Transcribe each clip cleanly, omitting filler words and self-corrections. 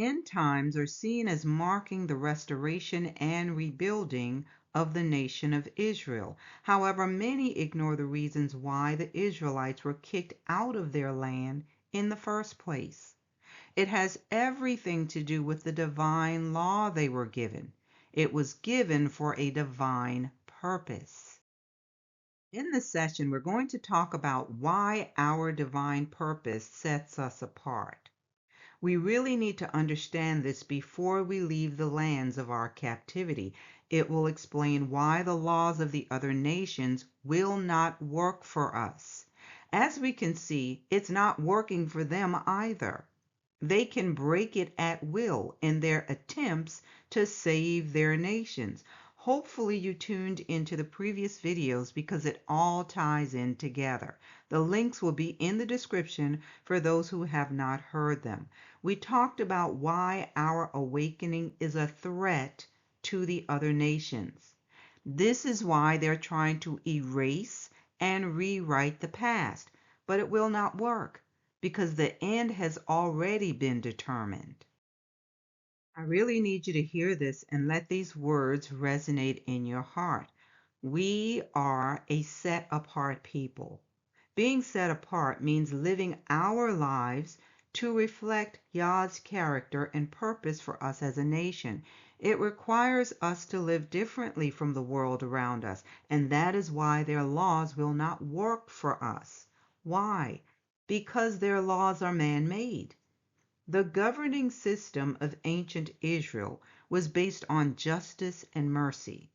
end times are seen as marking the restoration and rebuilding of the nation of Israel. However, many ignore the reasons why the Israelites were kicked out of their land in the first place. It has everything to do with the divine law they were given. It was given for a divine purpose. In this session, we're going to talk about why our divine purpose sets us apart. We really need to understand this before we leave the lands of our captivity. It will explain why the laws of the other nations will not work for us. As we can see, it's not working for them either. They can break it at will in their attempts to save their nations. Hopefully you tuned into the previous videos because it all ties in together. The links will be in the description for those who have not heard them. We talked about why our awakening is a threat to the other nations. This is why they're trying to erase and rewrite the past, but it will not work because the end has already been determined. I really need you to hear this and let these words resonate in your heart. We are a set apart people. Being set apart means living our lives to reflect Yah's character and purpose for us as a nation. It requires us to live differently from the world around us, and that is why their laws will not work for us. Why? Because their laws are man-made. The governing system of ancient Israel was based on justice and mercy.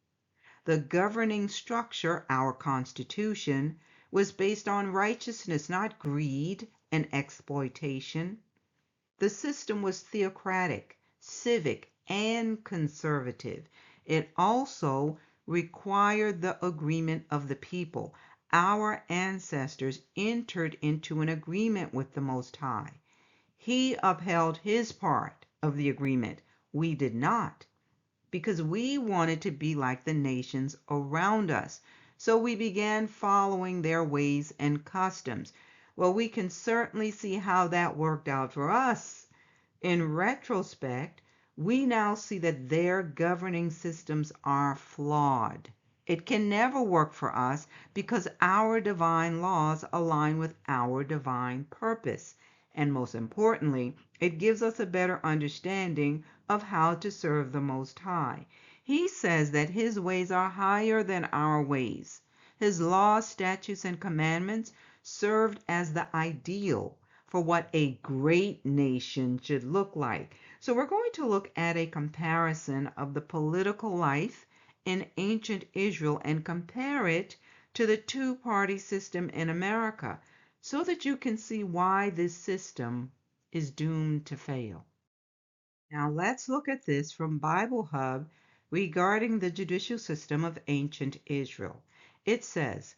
The governing structure, our Constitution, was based on righteousness, not greed and exploitation. The system was theocratic, civic, and conservative. It also required the agreement of the people. Our ancestors entered into an agreement with the Most High. He upheld his part of the agreement. We did not, because we wanted to be like the nations around us. So we began following their ways and customs. Well, we can certainly see how that worked out for us. In retrospect, we now see that their governing systems are flawed. It can never work for us because our divine laws align with our divine purpose. And most importantly, it gives us a better understanding of how to serve the Most High. He says that his ways are higher than our ways. His laws, statutes, and commandments served as the ideal for what a great nation should look like. So we're going to look at a comparison of the political life in ancient Israel and compare it to the two-party system in America, so that you can see why this system is doomed to fail. Now let's look at this from Bible Hub regarding the judicial system of ancient Israel. It says,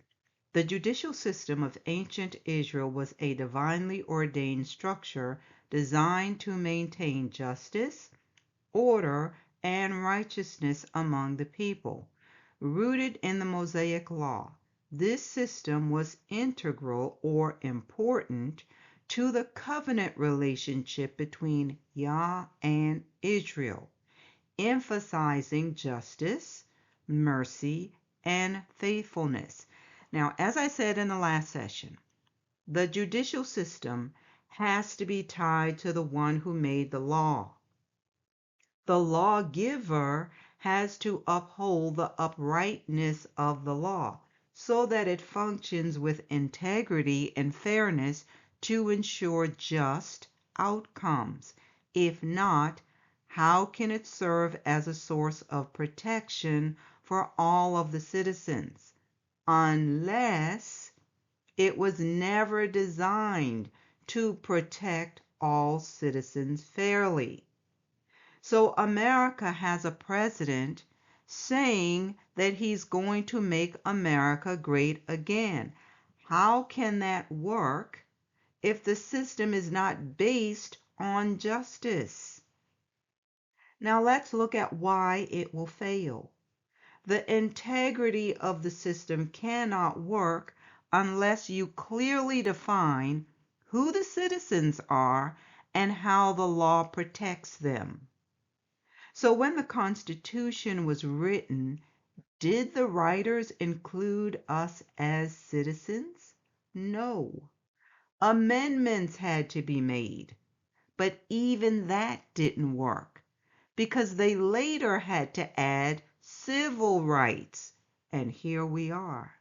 the judicial system of ancient Israel was a divinely ordained structure designed to maintain justice, order, and righteousness among the people. Rooted in the Mosaic Law, this system was integral or important to the covenant relationship between Yah and Israel, emphasizing justice, mercy, and faithfulness. Now, as I said in the last session, the judicial system has to be tied to the one who made the law. The lawgiver has to uphold the uprightness of the law so that it functions with integrity and fairness to ensure just outcomes. If not, how can it serve as a source of protection for all of the citizens? Unless it was never designed to protect all citizens fairly. So America has a president saying that he's going to make America great again. How can that work if the system is not based on justice? Now let's look at why it will fail. The integrity of the system cannot work unless you clearly define who the citizens are and how the law protects them. So when the Constitution was written, did the writers include us as citizens? No. Amendments had to be made, but even that didn't work because they later had to add civil rights, and here we are.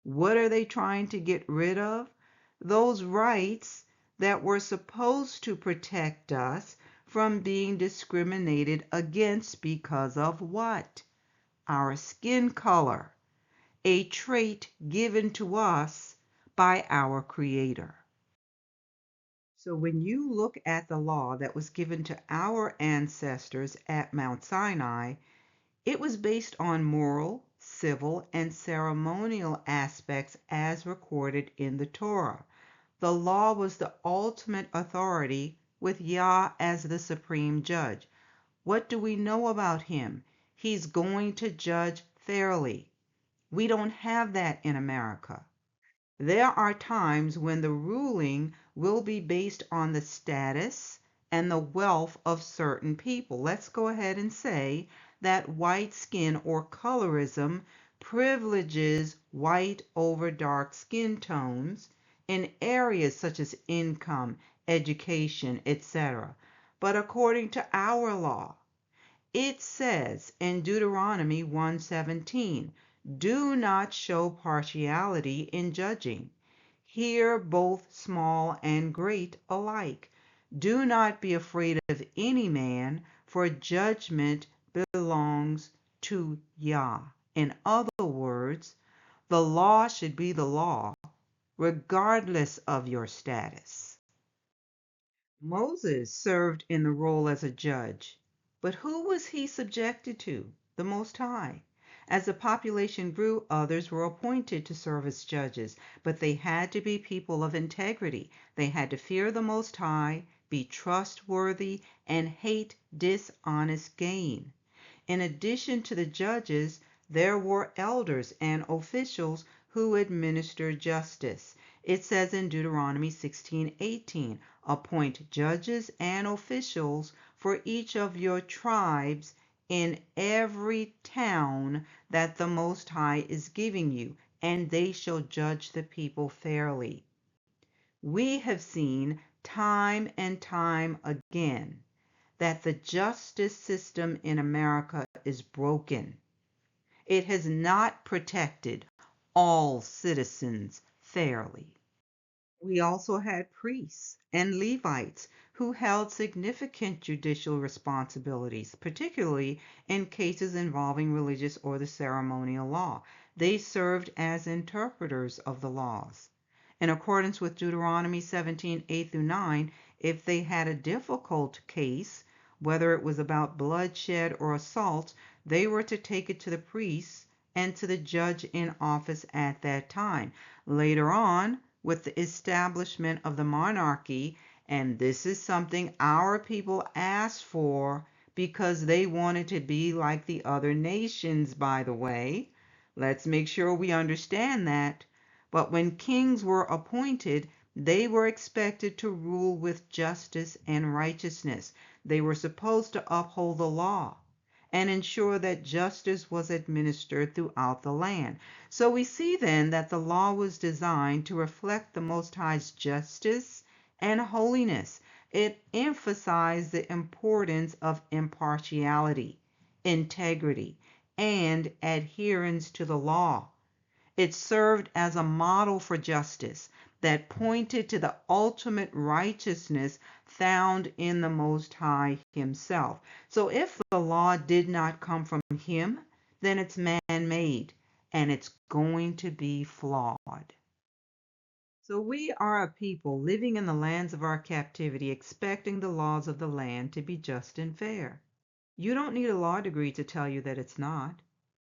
What are they trying to get rid of? Those rights that were supposed to protect us from being discriminated against because of what? Our skin color, a trait given to us by our Creator. So when you look at the law that was given to our ancestors at Mount Sinai, it was based on moral, civil, and ceremonial aspects as recorded in the Torah. The law was the ultimate authority with Yah as the supreme judge. What do we know about him? He's going to judge fairly. We don't have that in America. There are times when the ruling will be based on the status and the wealth of certain people. Let's go ahead and say that white skin or colorism privileges white over dark skin tones in areas such as income, education, etc. But according to our law, it says in Deuteronomy 1:17, do not show partiality in judging. Hear both small and great alike. Do not be afraid of any man, for judgment belongs to Yah. In other words, the law should be the law, regardless of your status. Moses served in the role as a judge, but who was he subjected to? The Most High. As the population grew, others were appointed to serve as judges, but they had to be people of integrity. They had to fear the Most High, be trustworthy, and hate dishonest gain. In addition to the judges, there were elders and officials who administered justice. It says in Deuteronomy 16:18, appoint judges and officials for each of your tribes in every town that the Most High is giving you, and they shall judge the people fairly. We have seen time and time again that the justice system in America is broken. It has not protected all citizens fairly. We also had priests and Levites who held significant judicial responsibilities, particularly in cases involving religious or the ceremonial law. They served as interpreters of the laws. In accordance with Deuteronomy 17:8-9, if they had a difficult case, whether it was about bloodshed or assault, they were to take it to the priests and to the judge in office at that time. Later on, with the establishment of the monarchy, and this is something our people asked for because they wanted to be like the other nations, by the way. Let's make sure we understand that. But when kings were appointed, they were expected to rule with justice and righteousness. They were supposed to uphold the law and ensure that justice was administered throughout the land. So we see then that the law was designed to reflect the Most High's justice and holiness. It emphasized the importance of impartiality, integrity, and adherence to the law. It served as a model for justice that pointed to the ultimate righteousness found in the Most High Himself. So if the law did not come from Him, then it's man-made and it's going to be flawed. So we are a people living in the lands of our captivity, expecting the laws of the land to be just and fair. You don't need a law degree to tell you that it's not.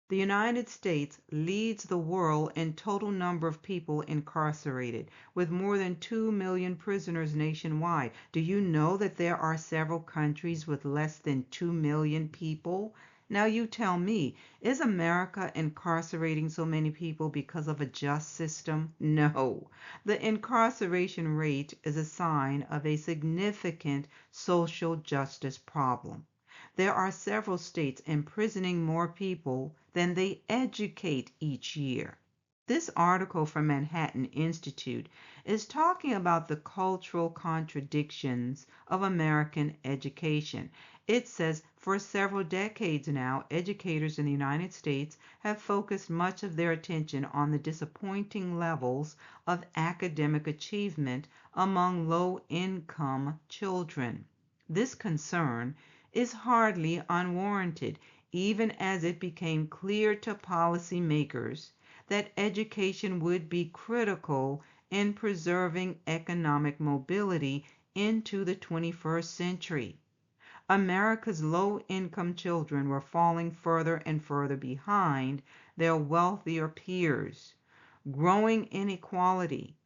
The United States leads the world in total number of people incarcerated, with more than 2 million prisoners nationwide. Do you know that there are several countries with less than 2 million people Now you tell me, is America incarcerating so many people because of a just system? No. The incarceration rate is a sign of a significant social justice problem. There are several states imprisoning more people than they educate each year. This article from Manhattan Institute is talking about the cultural contradictions of American education. It says for several decades now, educators in the United States have focused much of their attention on the disappointing levels of academic achievement among low-income children. This concern is hardly unwarranted, even as it became clear to policymakers that education would be critical in preserving economic mobility into the 21st century. America's low-income children were falling further and further behind their wealthier peers. Growing inequality,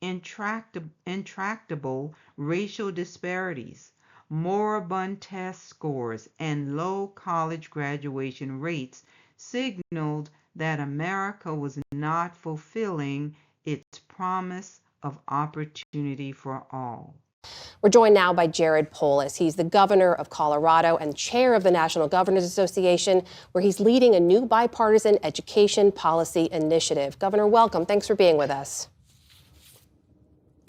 intractable racial disparities, moribund test scores, and low college graduation rates signaled that America was not fulfilling its promise of opportunity for all. We're joined now by Jared Polis. He's the governor of Colorado and chair of the National Governors Association, where he's leading a new bipartisan education policy initiative. Governor, welcome. Thanks for being with us.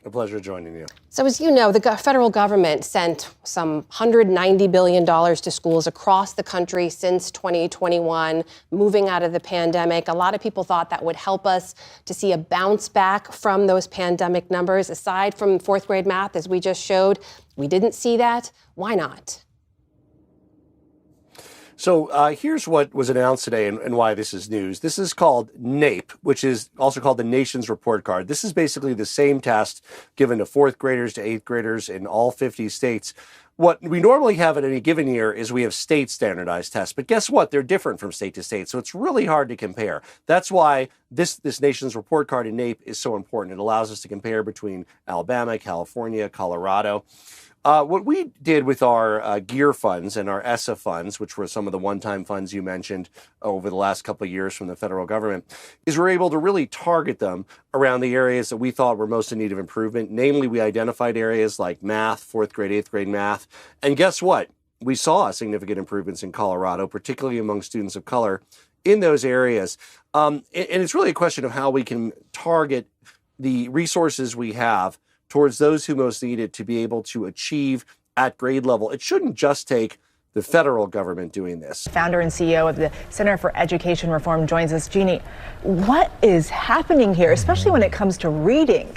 A pleasure joining you. So as you know, the federal government sent some $190 billion to schools across the country since 2021, moving out of the pandemic. A lot of people thought that would help us to see a bounce back from those pandemic numbers. Aside from fourth grade math, as we just showed, we didn't see that. Why not? So here's what was announced today and why this is news. This is called NAEP, which is also called the Nation's Report Card. This is basically the same test given to fourth graders to eighth graders in all 50 states. What we normally have in any given year is we have state standardized tests. But guess what? They're different from state to state. So it's really hard to compare. That's why this Nation's Report Card in NAEP is so important. It allows us to compare between Alabama, California, Colorado. What we did with our GEAR funds and our ESSA funds, which were some of the one-time funds you mentioned over the last couple of years from the federal government, is we're able to really target them around the areas that we thought were most in need of improvement. Namely, we identified areas like math, fourth grade, eighth grade math. And guess what? We saw significant improvements in Colorado, particularly among students of color in those areas. And it's really a question of how we can target the resources we have towards those who most need it to be able to achieve at grade level. It shouldn't just take the federal government doing this. Founder and CEO of the Center for Education Reform joins us. Jeannie, what is happening here, especially when it comes to reading?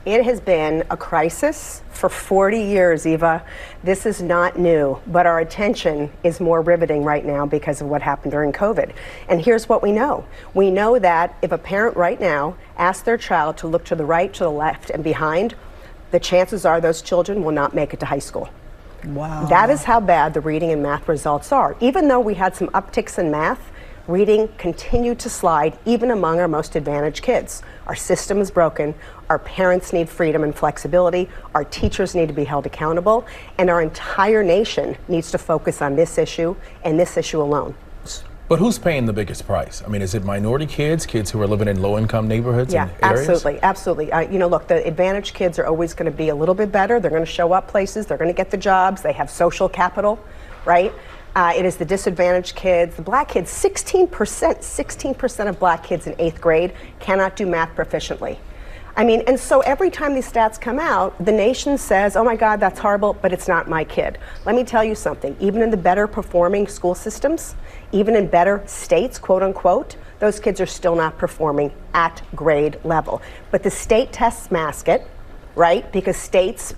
It has been a crisis for 40 years, Eva. This is not new, but our attention is more riveting right now because of what happened during COVID. And here's what we know. We know that if a parent right now asks their child to look to the right, to the left, and behind, the chances are those children will not make it to high school. Wow. That is how bad the reading and math results are. Even though we had some upticks in math, reading continued to slide even among our most advantaged kids. Our system is broken. Our parents need freedom and flexibility. Our teachers need to be held accountable. And our entire nation needs to focus on this issue and this issue alone. But who's paying the biggest price? I mean, is it minority kids who are living in low-income neighborhoods and areas? Absolutely. Look, the advantaged kids are always going to be a little bit better. They're going to show up places. They're going to get the jobs. They have social capital, right? It is the disadvantaged kids, the black kids. 16% of black kids in 8th grade cannot do math proficiently. I mean, and so every time these stats come out, the nation says, oh my God, that's horrible, but it's not my kid. Let me tell you something. Even in the better performing school systems, even in better states, quote unquote, those kids are still not performing at grade level. But the state tests mask it, right? Because states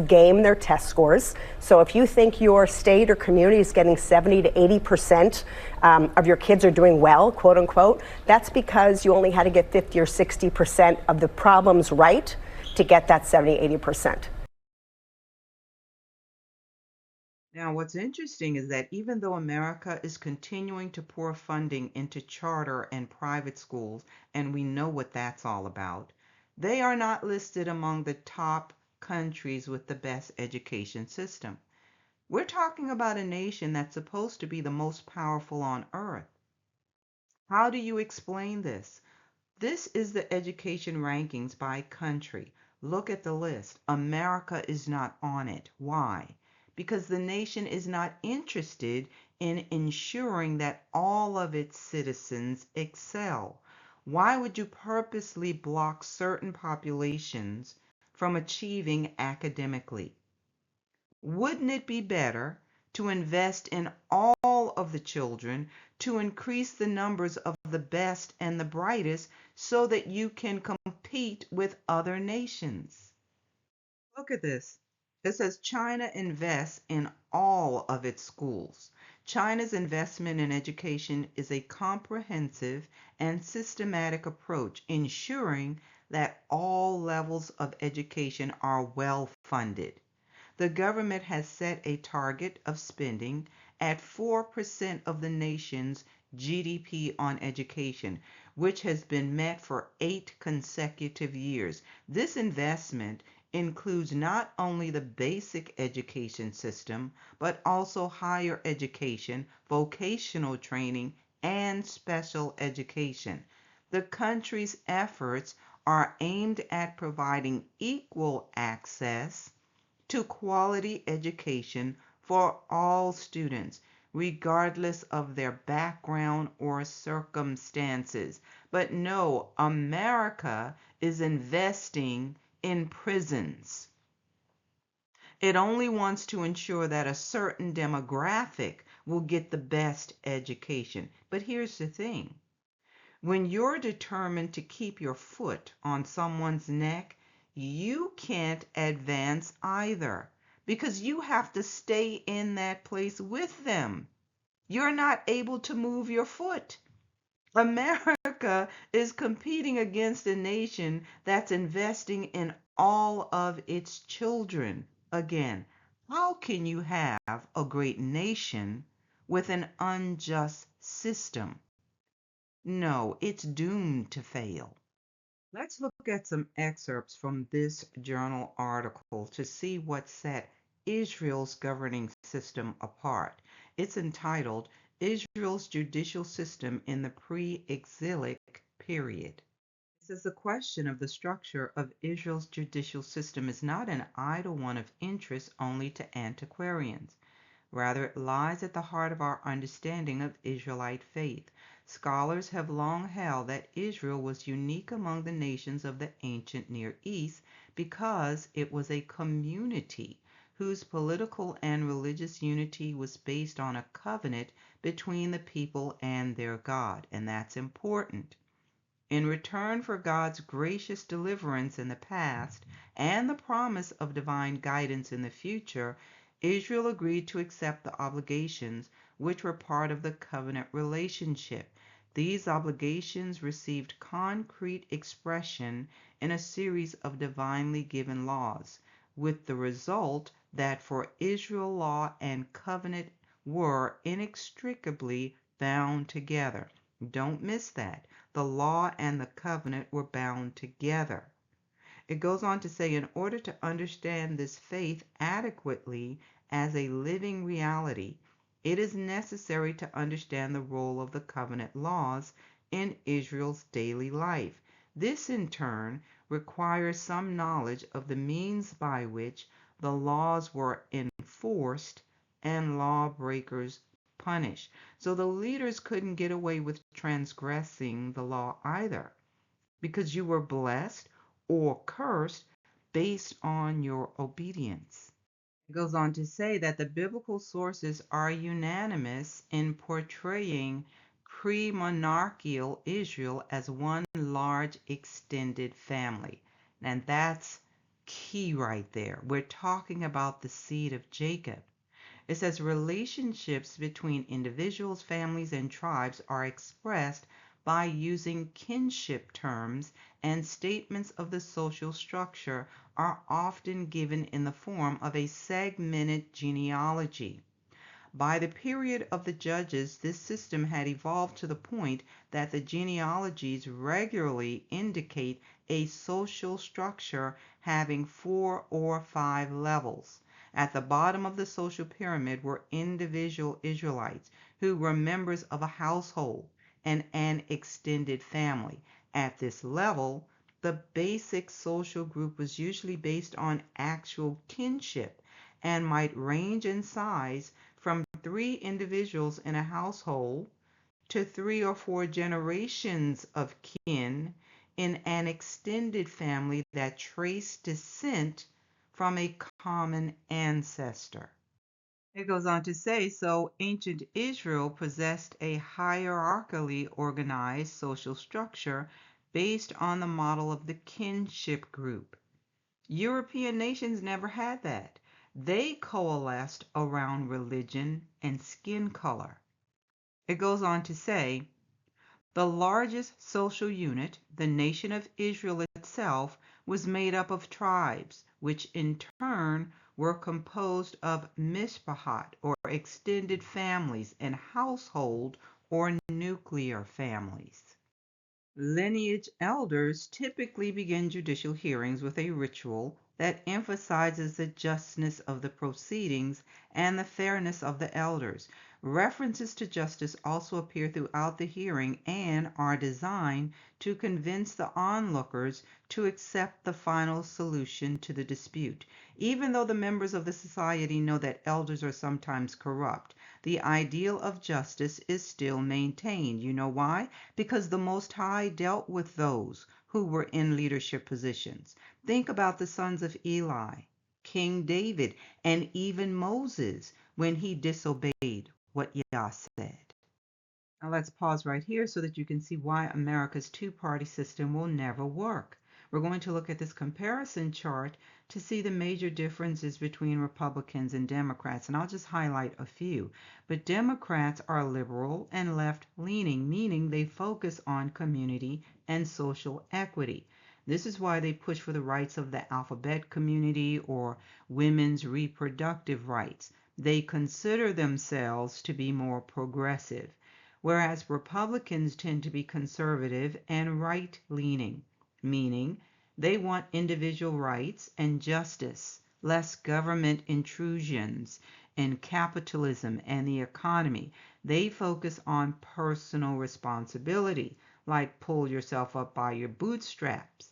game their test scores. So if you think your state or community is getting 70 to 80% of your kids are doing well, quote unquote, that's because you only had to get 50 or 60% of the problems right to get that 70, 80%. Now, what's interesting is that even though America is continuing to pour funding into charter and private schools, and we know what that's all about, they are not listed among the top countries with the best education system. We're talking about a nation that's supposed to be the most powerful on earth. How do you explain this? This is the education rankings by country. Look at the list. America is not on it. Why? Because the nation is not interested in ensuring that all of its citizens excel. Why would you purposely block certain populations from achieving academically? Wouldn't it be better to invest in all of the children to increase the numbers of the best and the brightest so that you can compete with other nations? Look at this. It says China invests in all of its schools. China's investment in education is a comprehensive and systematic approach, ensuring that all levels of education are well funded. The government has set a target of spending at 4% of the nation's GDP on education, which has been met for 8 consecutive years. This investment includes not only the basic education system, but also higher education, vocational training, and special education. The country's efforts are aimed at providing equal access to quality education for all students, regardless of their background or circumstances. But no, America is investing in prisons. It only wants to ensure that a certain demographic will get the best education. But here's the thing. When you're determined to keep your foot on someone's neck, you can't advance either because you have to stay in that place with them. You're not able to move your foot. America is competing against a nation that's investing in all of its children. Again, how can you have a great nation with an unjust system? No, it's doomed to fail. Let's look at some excerpts from this journal article to see what set Israel's governing system apart. It's entitled Israel's Judicial System in the Pre-Exilic Period. It says the question of the structure of Israel's judicial system is not an idle one of interest only to antiquarians. Rather, it lies at the heart of our understanding of Israelite faith. Scholars have long held that Israel was unique among the nations of the ancient Near East because it was a community whose political and religious unity was based on a covenant between the people and their God, and that's important. In return for God's gracious deliverance in the past and the promise of divine guidance in the future, Israel agreed to accept the obligations which were part of the covenant relationship. These obligations received concrete expression in a series of divinely given laws, with the result that for Israel law and covenant were inextricably bound together. Don't miss that. The law and the covenant were bound together. It goes on to say, in order to understand this faith adequately as a living reality, it is necessary to understand the role of the covenant laws in Israel's daily life. This, in turn, requires some knowledge of the means by which the laws were enforced and lawbreakers punished. So the leaders couldn't get away with transgressing the law either, because you were blessed or cursed based on your obedience. It goes on to say that the biblical sources are unanimous in portraying pre-monarchical Israel as one large extended family. And that's key right there. We're talking about the seed of Jacob. It says relationships between individuals, families, and tribes are expressed by using kinship terms, and statements of the social structure are often given in the form of a segmented genealogy. By the period of the Judges, this system had evolved to the point that the genealogies regularly indicate a social structure having 4 or 5 levels. At the bottom of the social pyramid were individual Israelites who were members of a household and an extended family. At this level, the basic social group was usually based on actual kinship and might range in size from 3 individuals in a household to 3 or 4 generations of kin in an extended family that traced descent from a common ancestor. It goes on to say, so ancient Israel possessed a hierarchically organized social structure based on the model of the kinship group. European nations never had that. They coalesced around religion and skin color. It goes on to say, the largest social unit, the nation of Israel itself, was made up of tribes, which in turn were composed of mishpahat, or extended families, and household or nuclear families. Lineage elders typically begin judicial hearings with a ritual that emphasizes the justness of the proceedings and the fairness of the elders. References to justice also appear throughout the hearing and are designed to convince the onlookers to accept the final solution to the dispute. Even though the members of the society know that elders are sometimes corrupt, the ideal of justice is still maintained. You know why? Because the Most High dealt with those who were in leadership positions. Think about the sons of Eli, King David, and even Moses when he disobeyed what Yah said. Now let's pause right here so that you can see why America's two-party system will never work. We're going to look at this comparison chart to see the major differences between Republicans and Democrats, and I'll just highlight a few. But Democrats are liberal and left-leaning, meaning they focus on community and social equity. This is why they push for the rights of the alphabet community or women's reproductive rights. They consider themselves to be more progressive, whereas Republicans tend to be conservative and right-leaning, meaning they want individual rights and justice, less government intrusions in capitalism and the economy. They focus on personal responsibility, like pull yourself up by your bootstraps.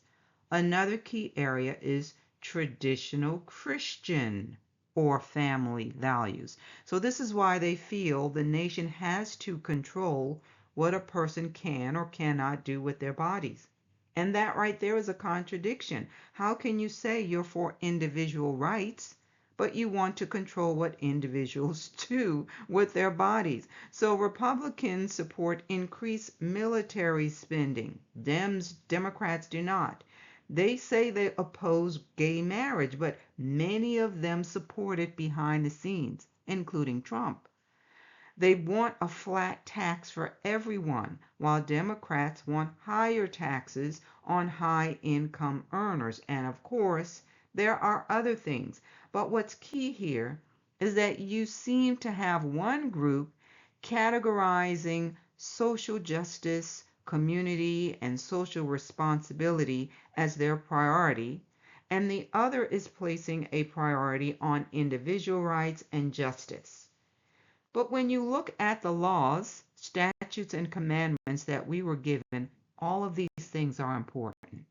Another key area is traditional Christian or family values. So this is why they feel the nation has to control what a person can or cannot do with their bodies. And that right there is a contradiction. How can you say you're for individual rights, but you want to control what individuals do with their bodies? So Republicans support increased military spending. Democrats do not. They say they oppose gay marriage, but many of them support it behind the scenes, including Trump. They want a flat tax for everyone, while Democrats want higher taxes on high-income earners. And of course, there are other things. But what's key here is that you seem to have one group categorizing social justice, community, and social responsibility as their priority, and the other is placing a priority on individual rights and justice. But when you look at the laws, statutes, and commandments that we were given, all of these things are important.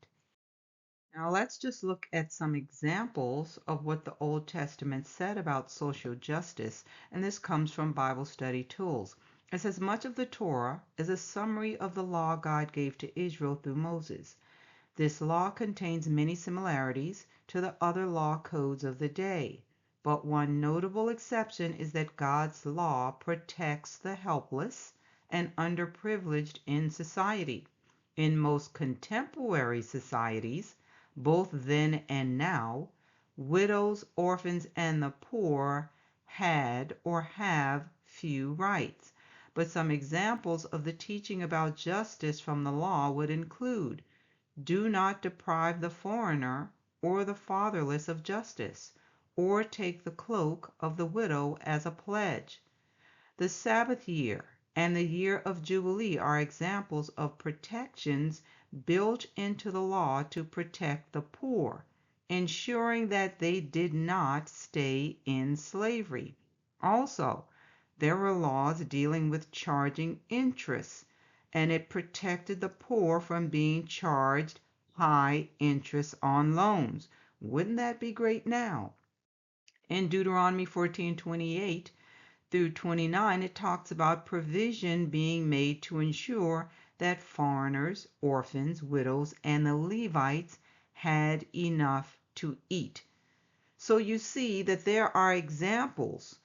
Now let's just look at some examples of what the Old Testament said about social justice, and this comes from Bible Study Tools. It says much of the Torah is a summary of the law God gave to Israel through Moses. This law contains many similarities to the other law codes of the day, but one notable exception is that God's law protects the helpless and underprivileged in society. In most contemporary societies, both then and now, widows, orphans, and the poor had or have few rights. But some examples of the teaching about justice from the law would include: do not deprive the foreigner or the fatherless of justice, or take the cloak of the widow as a pledge. The Sabbath year and the year of Jubilee are examples of protections built into the law to protect the poor, ensuring that they did not stay in slavery. Also, there were laws dealing with charging interest, and it protected the poor from being charged high interest on loans. Wouldn't that be great now? In Deuteronomy 14:28 through 29, it talks about provision being made to ensure that foreigners, orphans, widows, and the Levites had enough to eat. So you see that there are examples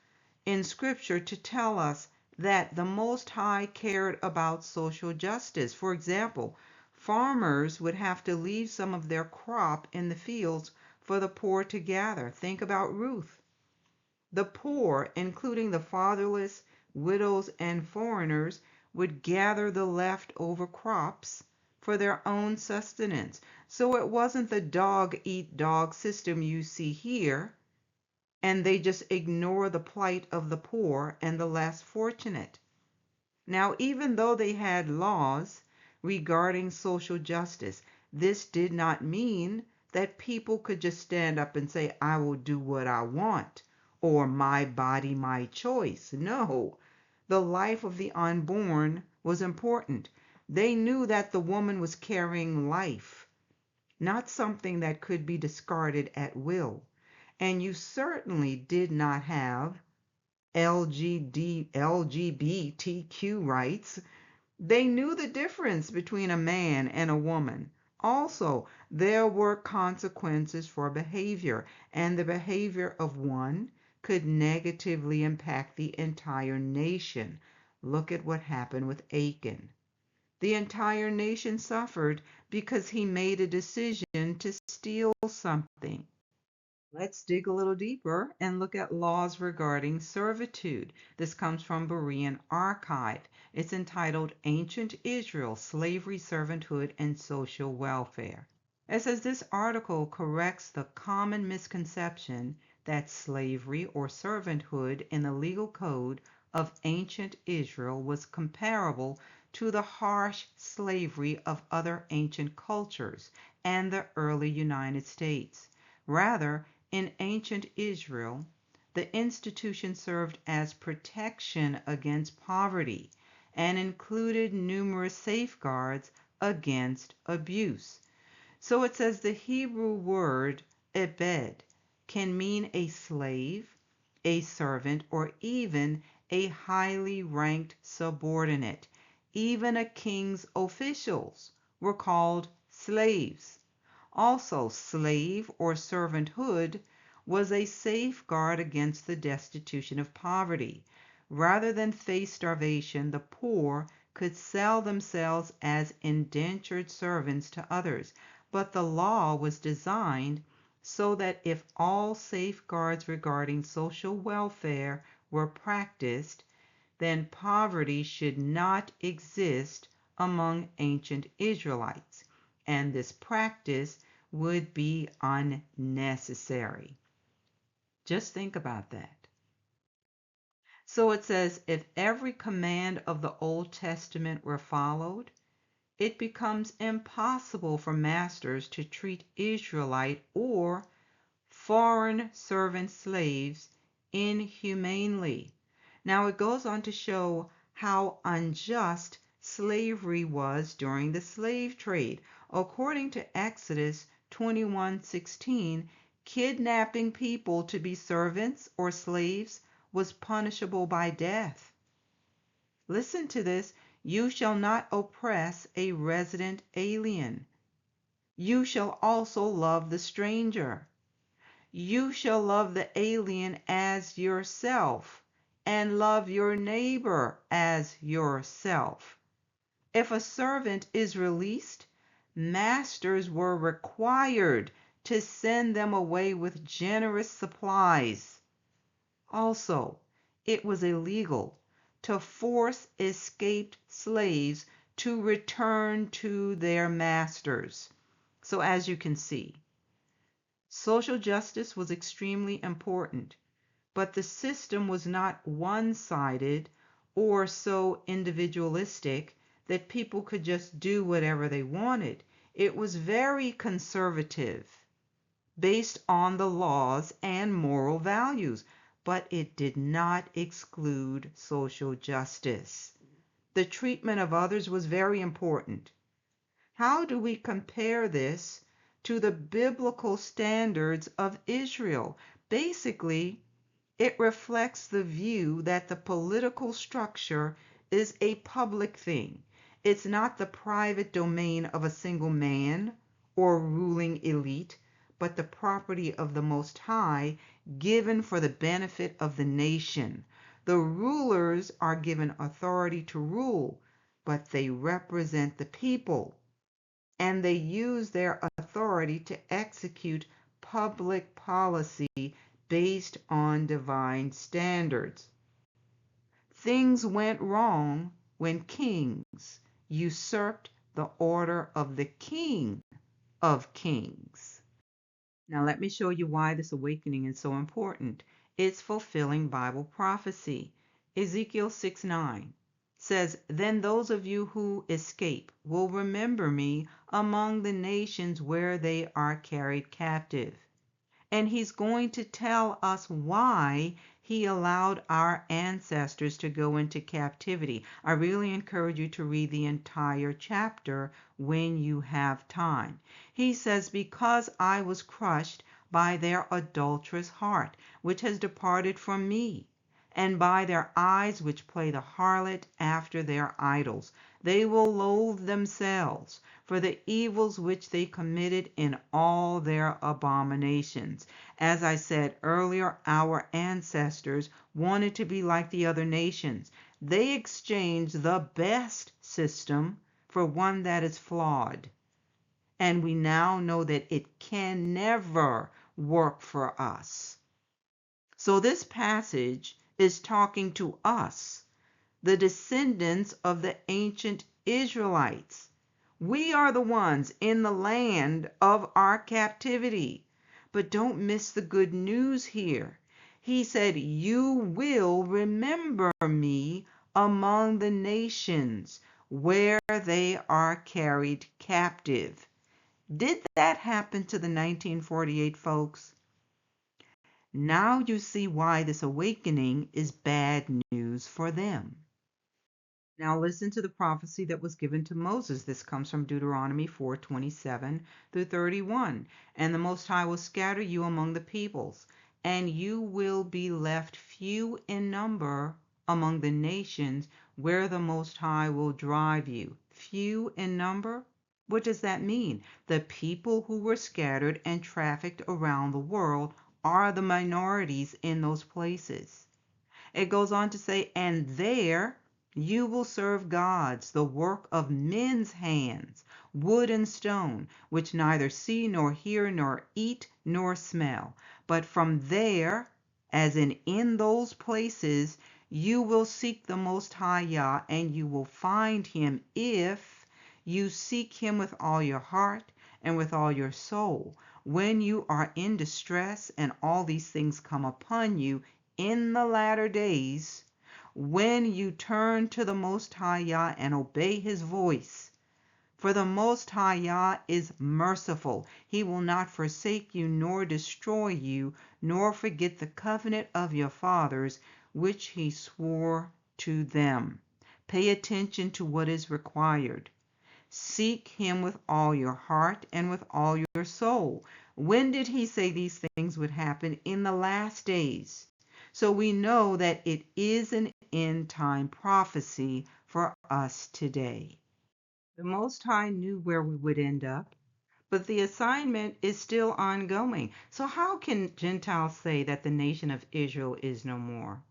in Scripture to tell us that the Most High cared about social justice. For example, farmers would have to leave some of their crop in the fields for the poor to gather. Think about Ruth. The poor, including the fatherless, widows, and foreigners, would gather the leftover crops for their own sustenance. So it wasn't the dog eat dog system you see here, and they just ignore the plight of the poor and the less fortunate. Now, even though they had laws regarding social justice, this did not mean that people could just stand up and say, I will do what I want, or my body, my choice. No, the life of the unborn was important. They knew that the woman was carrying life, not something that could be discarded at will. And you certainly did not have LGBTQ rights. They knew the difference between a man and a woman. Also, there were consequences for behavior, and the behavior of one could negatively impact the entire nation. Look at what happened with Achan. The entire nation suffered because he made a decision to steal something. Let's dig a little deeper and look at laws regarding servitude. This comes from Berean Archive. It's entitled Ancient Israel, Slavery, Servanthood, and Social Welfare. It says this article corrects the common misconception that slavery or servanthood in the legal code of ancient Israel was comparable to the harsh slavery of other ancient cultures and the early United States. Rather, in ancient Israel, the institution served as protection against poverty and included numerous safeguards against abuse. So it says the Hebrew word ebed can mean a slave, a servant, or even a highly ranked subordinate. Even a king's officials were called slaves. Also, slave or servanthood was a safeguard against the destitution of poverty. Rather than face starvation, the poor could sell themselves as indentured servants to others. But the law was designed so that if all safeguards regarding social welfare were practiced, then poverty should not exist among ancient Israelites, and this practice would be unnecessary. Just think about that. So it says, if every command of the Old Testament were followed, it becomes impossible for masters to treat Israelite or foreign servant slaves inhumanely. Now it goes on to show how unjust slavery was during the slave trade. According to Exodus 21:16, kidnapping people to be servants or slaves was punishable by death. Listen to this. You shall not oppress a resident alien. You shall also love the stranger. You shall love the alien as yourself, and love your neighbor as yourself. If a servant is released, masters were required to send them away with generous supplies. Also, it was illegal to force escaped slaves to return to their masters. So as you can see, social justice was extremely important, but the system was not one-sided or so individualistic that people could just do whatever they wanted. It was very conservative. based on the laws and moral values, but it did not exclude social justice. The treatment of others was very important. How do we compare this to the biblical standards of Israel? Basically, it reflects the view that the political structure is a public thing. It's not the private domain of a single man or ruling elite, but the property of the Most High, given for the benefit of the nation. The rulers are given authority to rule, but they represent the people, and they use their authority to execute public policy based on divine standards. Things went wrong when kings usurped the order of the King of Kings. Now let me show you why this awakening is so important. It's fulfilling Bible prophecy. Ezekiel 6:9 says, "Then those of you who escape will remember me among the nations where they are carried captive." And he's going to tell us why he allowed our ancestors to go into captivity. I really encourage you to read the entire chapter when you have time. He says, "Because I was crushed by their adulterous heart, which has departed from me, and by their eyes which play the harlot after their idols. They will loathe themselves for the evils which they committed in all their abominations." As I said earlier, our ancestors wanted to be like the other nations. They exchanged the best system for one that is flawed. And we now know that it can never work for us. So this passage is talking to us, the descendants of the ancient Israelites. We are the ones in the land of our captivity. But don't miss the good news here. He said, "You will remember me among the nations where they are carried captive." Did that happen to the 1948 folks? Now you see why this awakening is bad news for them. Now listen to the prophecy that was given to Moses. This comes from Deuteronomy 4:27 through 31. "And the Most High will scatter you among the peoples, and you will be left few in number among the nations where the Most High will drive you." Few in number? What does that mean? The people who were scattered and trafficked around the world are the minorities in those places. It goes on to say, "And there you will serve gods, the work of men's hands, wood and stone, which neither see nor hear nor eat nor smell. But from there, as in those places, you will seek the Most High Yah, and you will find him if you seek him with all your heart and with all your soul. When you are in distress and all these things come upon you in the latter days, when you turn to the Most High Yah and obey his voice. For the Most High Yah is merciful. He will not forsake you nor destroy you, nor forget the covenant of your fathers, which he swore to them." Pay attention to what is required. Seek him with all your heart and with all your soul. When did he say these things would happen? In the last days. So we know that it is an end time prophecy for us today. The Most High knew where we would end up, but the assignment is still ongoing. So how can Gentiles say that the nation of Israel is no more?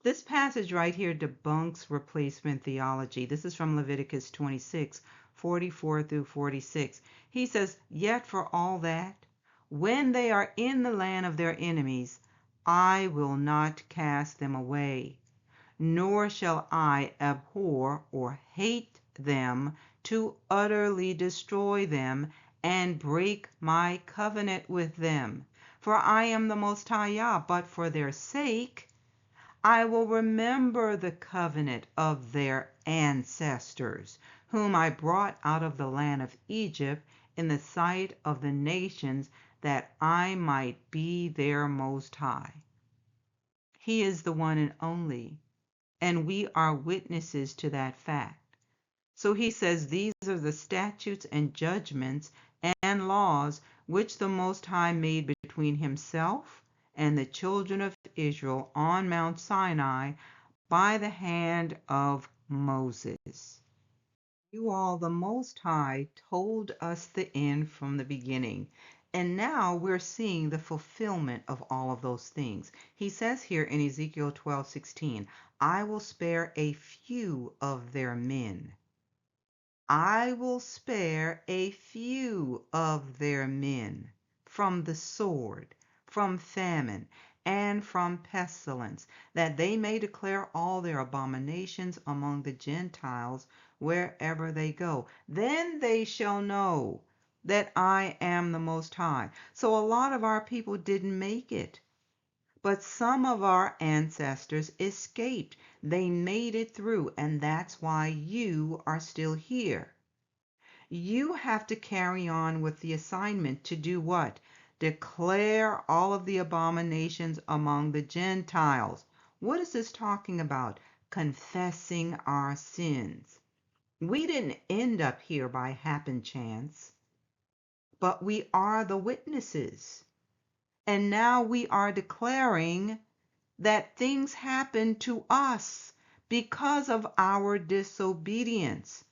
This passage right here debunks replacement theology. This is from Leviticus 26:44 through 46. He says, "Yet for all that, when they are in the land of their enemies, I will not cast them away, nor shall I abhor or hate them to utterly destroy them and break my covenant with them. For I am the Most High Yah, but for their sake I will remember the covenant of their ancestors, whom I brought out of the land of Egypt in the sight of the nations, that I might be their Most High. He is the one and only, and we are witnesses to that fact. So he says, these are the statutes and judgments and laws which the Most High made between himself and the children of Israel on Mount Sinai by the hand of Moses. You all, the Most High told us the end from the beginning. And now we're seeing the fulfillment of all of those things. He says here in Ezekiel 12:16, I will spare a few of their men. I will spare a few of their men from the sword, from famine, and from pestilence, that they may declare all their abominations among the Gentiles wherever they go. Then they shall know that I am the Most High. So a lot of our people didn't make it. But some of our ancestors escaped. They made it through, and that's why you are still here. You have to carry on with the assignment to do what? Declare all of the abominations among the Gentiles. What is this talking about? Confessing our sins. We didn't end up here by happen chance, but we are the witnesses. And now we are declaring that things happen to us because of our disobedience.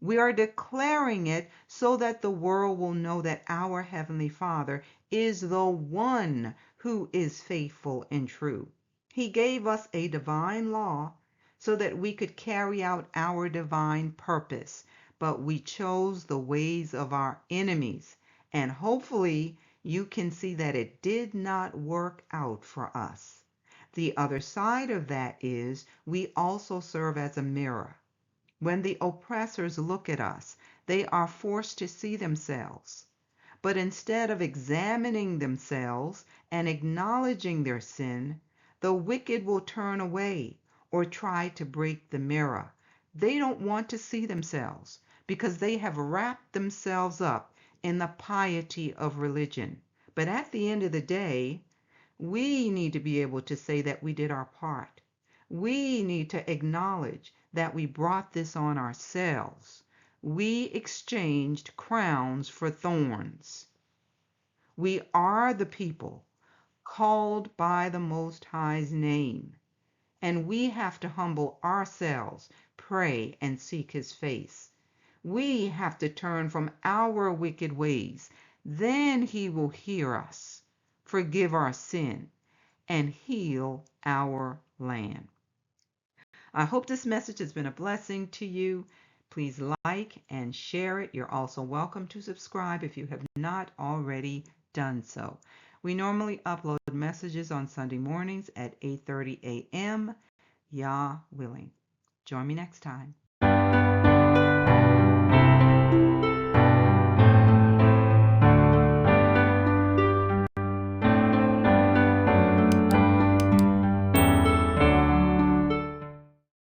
We are declaring it so that the world will know that our Heavenly Father is the one who is faithful and true. He gave us a divine law so that we could carry out our divine purpose, but we chose the ways of our enemies, and hopefully you can see that it did not work out for us. The other side of that is we also serve as a mirror. When the oppressors look at us, they are forced to see themselves. But instead of examining themselves and acknowledging their sin, the wicked will turn away or try to break the mirror. They don't want to see themselves because they have wrapped themselves up in the piety of religion. But at the end of the day, we need to be able to say that we did our part. We need to acknowledge that we brought this on ourselves. We exchanged crowns for thorns. We are the people called by the Most High's name, and we have to humble ourselves, pray, and seek his face. We have to turn from our wicked ways. Then he will hear us, forgive our sin, and heal our land. I hope this message has been a blessing to you. Please like and share it. You're also welcome to subscribe if you have not already done so. We normally upload messages on Sunday mornings at 8:30 a.m. Yah willing. Join me next time.